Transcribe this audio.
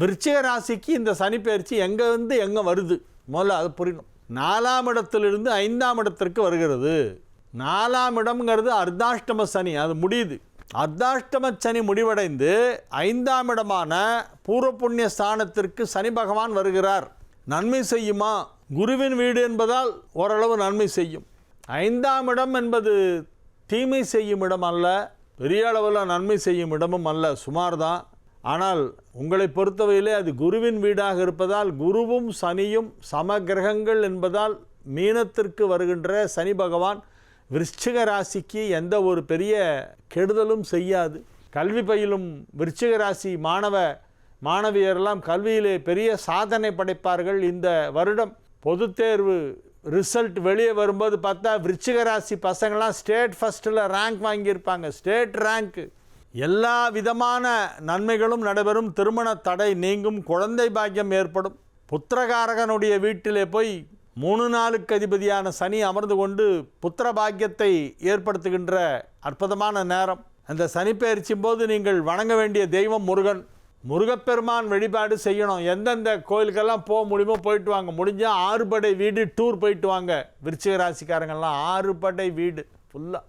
விருச்சிக ராசிக்கு இந்த சனி பயிற்சி எங்கேருந்து எங்கே வருது முதல்ல அது புரியணும். 4ஆம் இடத்திலிருந்து 5ஆம் இடத்திற்கு வருகிறது. 4ஆம் இடம்ங்கிறது அர்த்தாஷ்டம சனி, அது முடியுது. அர்த்தாஷ்டம சனி முடிவடைந்து 5ஆம் இடமான பூர்வ புண்ணிய ஸ்தானத்திற்கு சனி பகவான் வருகிறார். நன்மை செய்யுமா? குருவின் வீடு என்பதால் ஓரளவு நன்மை செய்யும். 5ஆம் இடம் என்பது தீமை செய்யும் இடம் அல்ல, பெரிய அளவில் நன்மை செய்யும் இடமும் அல்ல, சுமார் தான். ஆனால் உங்களை பொறுத்தவரையிலே அது குருவின் வீடாக இருப்பதால், குருவும் சனியும் சம கிரகங்கள் என்பதால் மீனத்திற்கு வருகின்ற சனி பகவான் விருச்சிக ராசிக்கு எந்த ஒரு பெரிய கெடுதலும் செய்யாது. கல்வி பயிலும் விருச்சிக ராசி மாணவியரெல்லாம் கல்வியிலே பெரிய சாதனை படைப்பார்கள். இந்த வருடம் பொதுத் தேர்வு ரிசல்ட் வெளியே வரும்போது பார்த்தா விருச்சிக ராசி பசங்கள்லாம் ஸ்டேட் ஃபஸ்ட்டில் ரேங்க் வாங்கியிருப்பாங்க, ஸ்டேட் ரேங்க்கு. எல்லா விதமான நன்மைகளும் நடைபெறும். திருமண தடை நீங்கும், குழந்தை பாக்கியம் ஏற்படும். புத்திரகாரகனுடைய வீட்டிலே போய் 3 நாளுக்கு அதிபதியான சனி அமர்ந்து கொண்டு புத்திர பாக்கியத்தை ஏற்படுத்துகின்ற அற்புதமான நேரம். அந்த சனி பயிற்சியும் போது நீங்கள் வணங்க வேண்டிய தெய்வம் முருகன். முருகப்பெருமான் வழிபாடு செய்யணும். எந்தெந்த கோயிலுக்கெல்லாம் போக முடியுமோ போயிட்டு வாங்க. முடிஞ்சால் 6 படை வீடு டூர் போயிட்டு வாங்க. விருச்சிக ராசிக்காரங்கள்லாம் 6 படை வீடு ஃபுல்லாக.